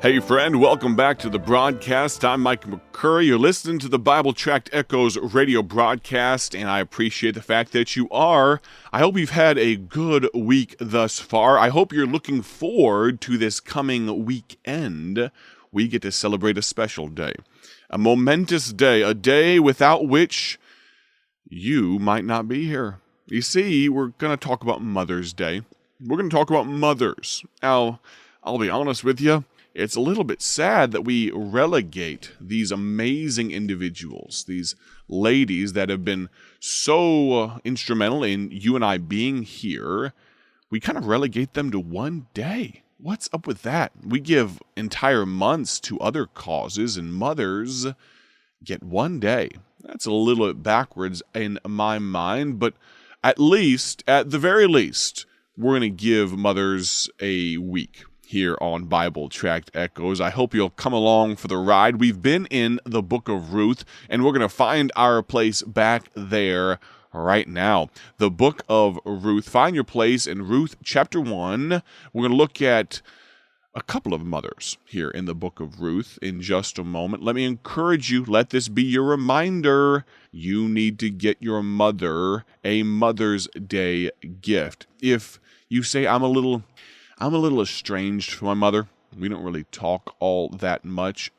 Hey friend, welcome back to the broadcast. I'm Mike McCurry. You're listening to the Bible Tract Echoes radio broadcast, and I appreciate the fact that you are. I hope you've had a good week thus far. I hope you're looking forward to this coming weekend. We get to celebrate a special day, a momentous day, a day without which you might not be here. You see, we're going to talk about Mother's Day. We're going to talk about mothers. Now, I'll be honest with you. It's a little bit sad that we relegate these amazing individuals, these ladies that have been so instrumental in you and I being here. We kind of relegate them to one day. What's up with that? We give entire months to other causes, and mothers get one day. That's a little bit backwards in my mind, but at the very least, we're going to give mothers a week here on Bible Tract Echoes. I hope you'll come along for the ride. We've been in the book of Ruth, and we're going to find our place back there right now. The book of Ruth. Find your place in Ruth chapter 1. We're going to look at a couple of mothers here in the book of Ruth in just a moment. Let me encourage you, let this be your reminder. You need to get your mother a Mother's Day gift. If you say, I'm a little estranged from my mother. We don't really talk all that much.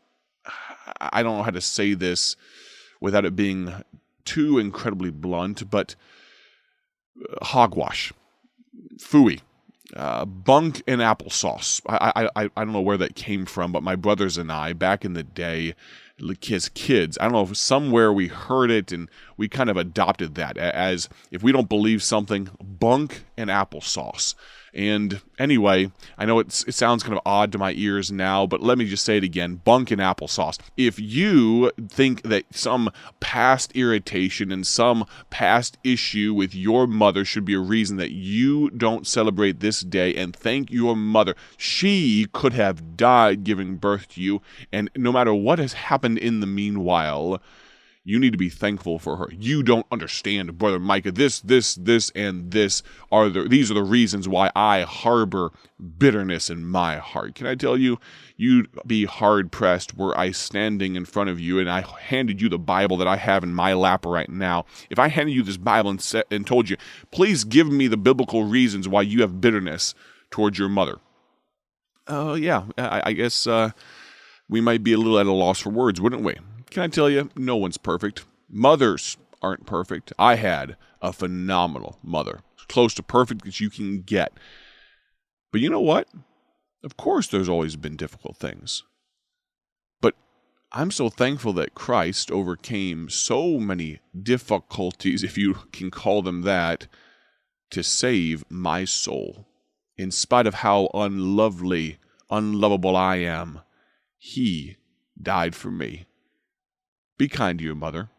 I don't know how to say this without it being too incredibly blunt, but hogwash, phooey, bunk and applesauce. I don't know where that came from, but my brothers and I, back in the day, as kids, I don't know if somewhere we heard it and we kind of adopted that as if we don't believe something, bunk and applesauce. And anyway, I know it sounds kind of odd to my ears now, but let me just say it again, bunk and applesauce. If you think that some past irritation and some past issue with your mother should be a reason that you don't celebrate this day and thank your mother, she could have died giving birth to you, and no matter what has happened in the meanwhile, you need to be thankful for her. You don't understand, Brother Micah. This, and this these are the reasons why I harbor bitterness in my heart. Can I tell you, you'd be hard-pressed were I standing in front of you and I handed you the Bible that I have in my lap right now. If I handed you this Bible and told you, please give me the biblical reasons why you have bitterness towards your mother. I guess we might be a little at a loss for words, wouldn't we? Can I tell you, no one's perfect. Mothers aren't perfect. I had a phenomenal mother, as close to perfect as you can get. But you know what? Of course there's always been difficult things. But I'm so thankful that Christ overcame so many difficulties, if you can call them that, to save my soul. In spite of how unlovable I am, He died for me. Be kind to your mother.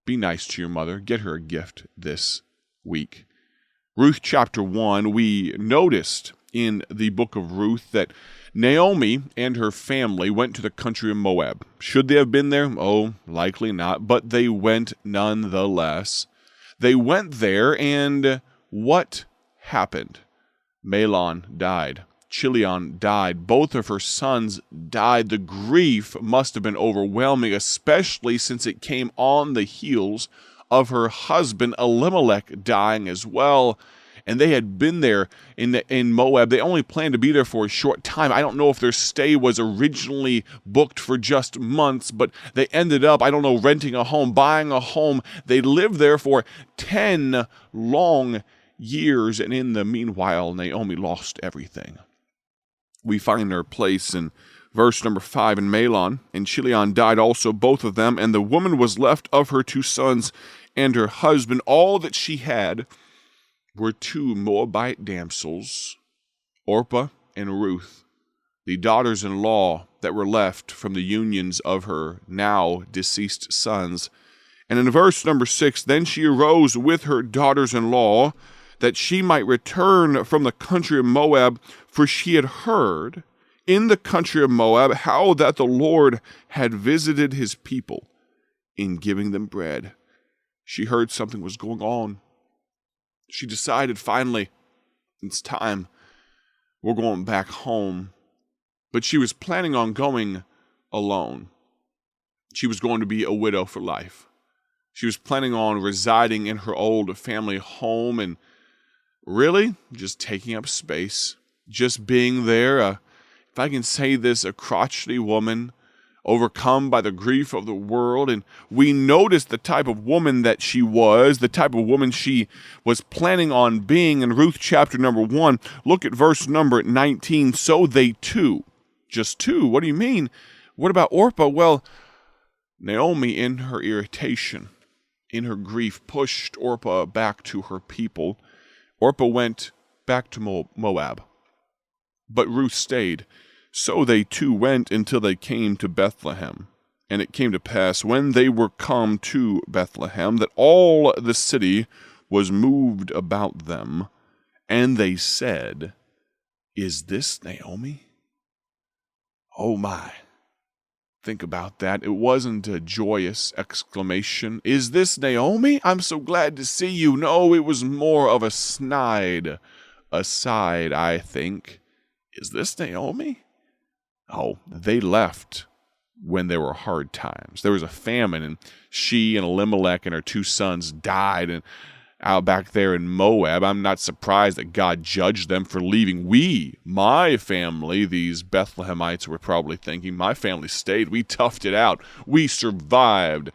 Be nice to your mother. Get her a gift this week. Ruth chapter 1, we noticed in the book of Ruth that Naomi and her family went to the country of Moab. Should they have been there? Oh, likely not, but they went nonetheless. They went there, and what happened? Mahlon died. Chilion died. Both of her sons died. The grief must have been overwhelming, especially since it came on the heels of her husband Elimelech dying as well. And they had been there in Moab. They only planned to be there for a short time. I don't know if their stay was originally booked for just months, but they ended up, renting a home, buying a home. They lived there for 10 long years, and in the meanwhile, Naomi lost everything. We find her place in verse number 5 in Mahlon, and Chilion died also, both of them, and the woman was left of her 2 sons and her husband. All that she had were 2 Moabite damsels, Orpah and Ruth, the daughters-in-law that were left from the unions of her now deceased sons. And in verse number 6, then she arose with her daughters-in-law, that she might return from the country of Moab, for she had heard in the country of Moab how that the Lord had visited his people in giving them bread. She heard something was going on. She decided finally, it's time. We're going back home. but she was planning on going alone. She was going to be a widow for life. She was planning on residing in her old family home and really just taking up space, just being there, if I can say this, a crotchety woman, overcome by the grief of the world. And we noticed the type of woman that she was, the type of woman she was planning on being in Ruth chapter number 1. Look at verse number 19. So they two, just two, what do you mean? What about Orpah? Well, Naomi, in her irritation, in her grief, pushed Orpah back to her people. Orpah went back to Moab, but Ruth stayed. So they two went until they came to Bethlehem. And it came to pass, when they were come to Bethlehem, that all the city was moved about them. And they said, Is this Naomi? Oh my. Think about that. It wasn't a joyous exclamation. Is this Naomi? I'm so glad to see you. No, it was more of a snide aside, I think. Is this Naomi? Oh, they left when there were hard times. There was a famine, and she and Elimelech and her 2 sons died, and out back there in Moab, I'm not surprised that God judged them for leaving. My family, these Bethlehemites were probably thinking, my family stayed. We toughed it out. We survived.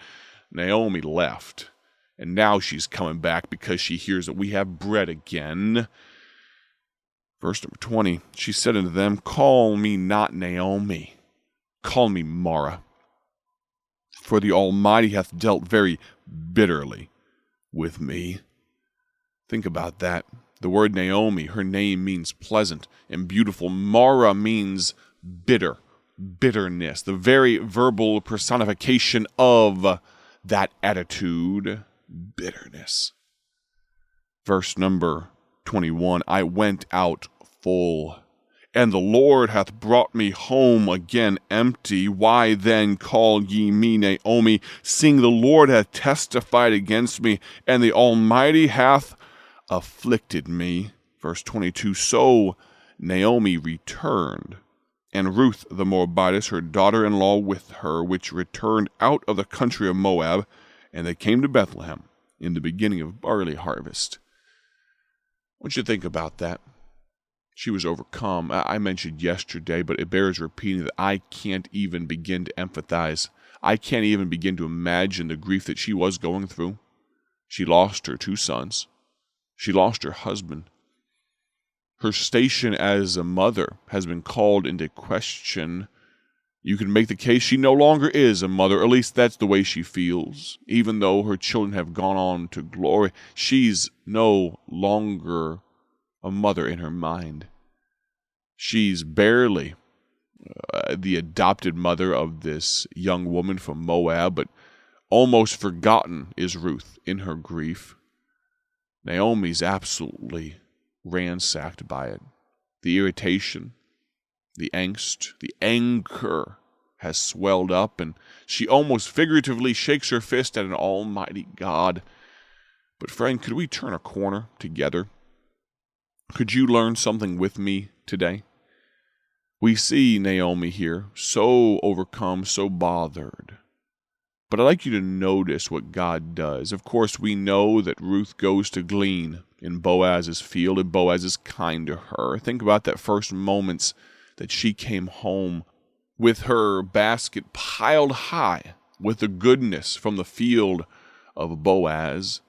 Naomi left, and now she's coming back because she hears that we have bread again. Verse number 20, she said unto them, Call me not Naomi, call me Mara, for the Almighty hath dealt very bitterly with me. Think about that. The word Naomi, her name means pleasant and beautiful. Mara means bitter, bitterness, the very verbal personification of that attitude, bitterness. Verse number 21, I went out full, and the Lord hath brought me home again empty. Why then call ye me Naomi, seeing the Lord hath testified against me, and the Almighty hath afflicted me? Verse 22, so Naomi returned, and Ruth the Moabitess, her daughter-in-law, with her, which returned out of the country of Moab, and they came to Bethlehem in the beginning of barley harvest. I want you to think about that. She was overcome. I mentioned yesterday, but it bears repeating that I can't even begin to empathize. I can't even begin to imagine the grief that she was going through. She lost her 2 sons. She lost her husband. Her station as a mother has been called into question. You can make the case she no longer is a mother, or at least that's the way she feels. Even though her children have gone on to glory, she's no longer a mother in her mind. She's barely the adopted mother of this young woman from Moab, but almost forgotten is Ruth in her grief. Naomi's absolutely ransacked by it. The irritation, the angst, the anger has swelled up, and she almost figuratively shakes her fist at an almighty God. But friend, could we turn a corner together? Could you learn something with me today? We see Naomi here, so overcome, so bothered. But I'd like you to notice what God does. Of course, we know that Ruth goes to glean in Boaz's field, and Boaz is kind to her. Think about that first moments that she came home with her basket piled high with the goodness from the field of Boaz.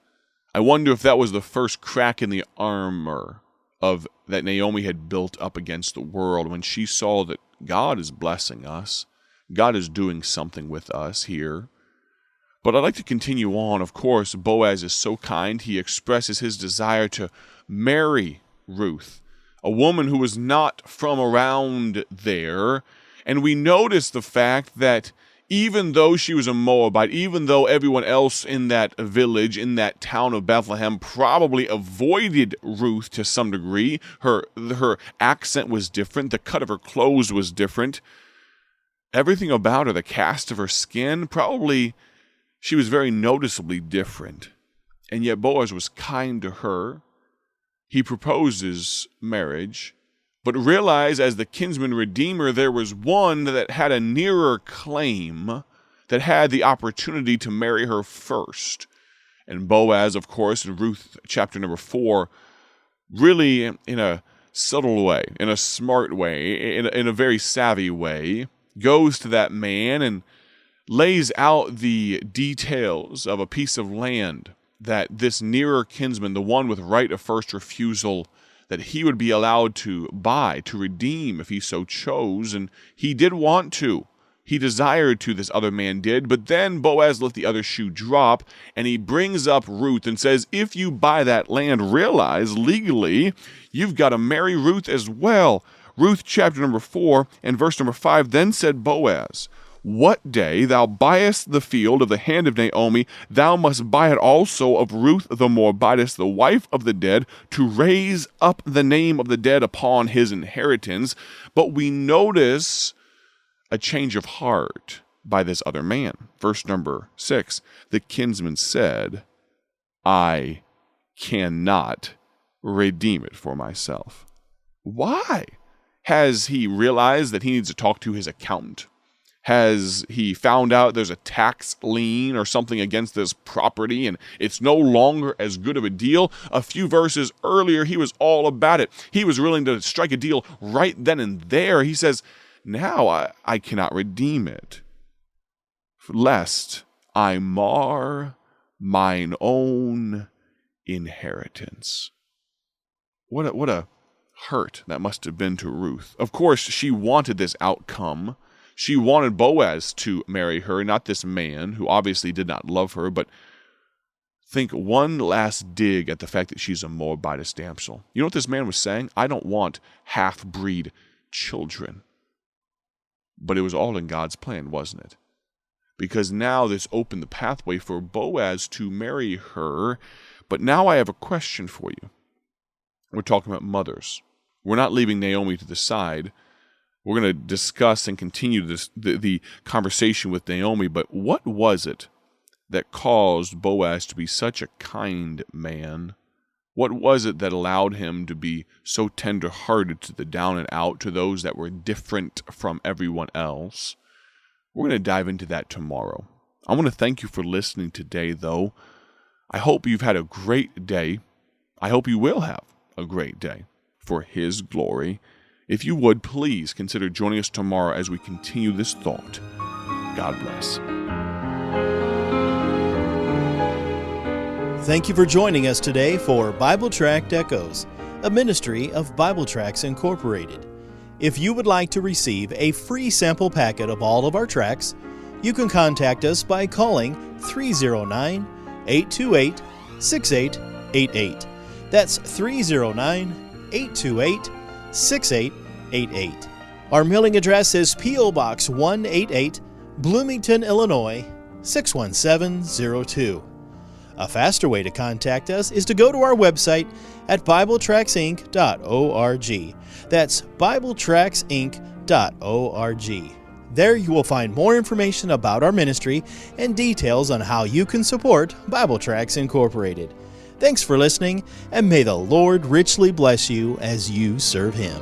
I wonder if that was the first crack in the armor of that Naomi had built up against the world when she saw that God is blessing us. God is doing something with us here. But I'd like to continue on. Of course, Boaz is so kind. He expresses his desire to marry Ruth, a woman who was not from around there. And we notice the fact that even though she was a Moabite, even though everyone else in that village, in that town of Bethlehem, probably avoided Ruth to some degree, her accent was different, the cut of her clothes was different, everything about her, the cast of her skin, probably she was very noticeably different. And yet Boaz was kind to her. He proposes marriage, But realize, as the kinsman redeemer, there was one that had a nearer claim, that had the opportunity to marry her first. And Boaz, of course, in Ruth chapter number 4, really in a subtle way, in a smart way, in a very savvy way, goes to that man and lays out the details of a piece of land that this nearer kinsman, the one with right of first refusal, that he would be allowed to buy, to redeem if he so chose. And he did want to. He desired to, this other man did. But then Boaz let the other shoe drop, and he brings up Ruth and says, if you buy that land, realize legally you've got to marry Ruth as well. Ruth chapter number 4 and verse number 5, then said Boaz, what day thou buyest the field of the hand of Naomi, thou must buy it also of Ruth the Moabitess, the wife of the dead, to raise up the name of the dead upon his inheritance. But we notice a change of heart by this other man. Verse number 6, the kinsman said, I cannot redeem it for myself. Why? Has he realized that he needs to talk to his accountant? Has he found out there's a tax lien or something against this property and it's no longer as good of a deal? A few verses earlier, he was all about it. He was willing to strike a deal right then and there. He says, now I cannot redeem it, lest I mar mine own inheritance. What a hurt that must have been to Ruth. Of course, she wanted this outcome. She wanted Boaz to marry her, not this man who obviously did not love her. But think one last dig at the fact that she's a Moabitess damsel. You know what this man was saying? I don't want half-breed children. But it was all in God's plan, wasn't it? Because now this opened the pathway for Boaz to marry her. But now I have a question for you. We're talking about mothers. We're not leaving Naomi to the side. We're going to discuss and continue the conversation with Naomi, but what was it that caused Boaz to be such a kind man? What was it that allowed him to be so tender-hearted to the down and out, to those that were different from everyone else? We're going to dive into that tomorrow. I want to thank you for listening today, though. I hope you've had a great day. I hope you will have a great day for His glory. If you would, please consider joining us tomorrow as we continue this thought. God bless. Thank you for joining us today for Bible Tract Echoes, a ministry of Bible Tracts Incorporated. If you would like to receive a free sample packet of all of our tracts, you can contact us by calling 309-828-6888. That's 309-828-6888. Our mailing address is P.O. Box 188, Bloomington, Illinois, 61702. A faster way to contact us is to go to our website at BibleTractsInc.org. That's BibleTractsInc.org. There you will find more information about our ministry and details on how you can support Bible Tracts Incorporated. Thanks for listening, and may the Lord richly bless you as you serve Him.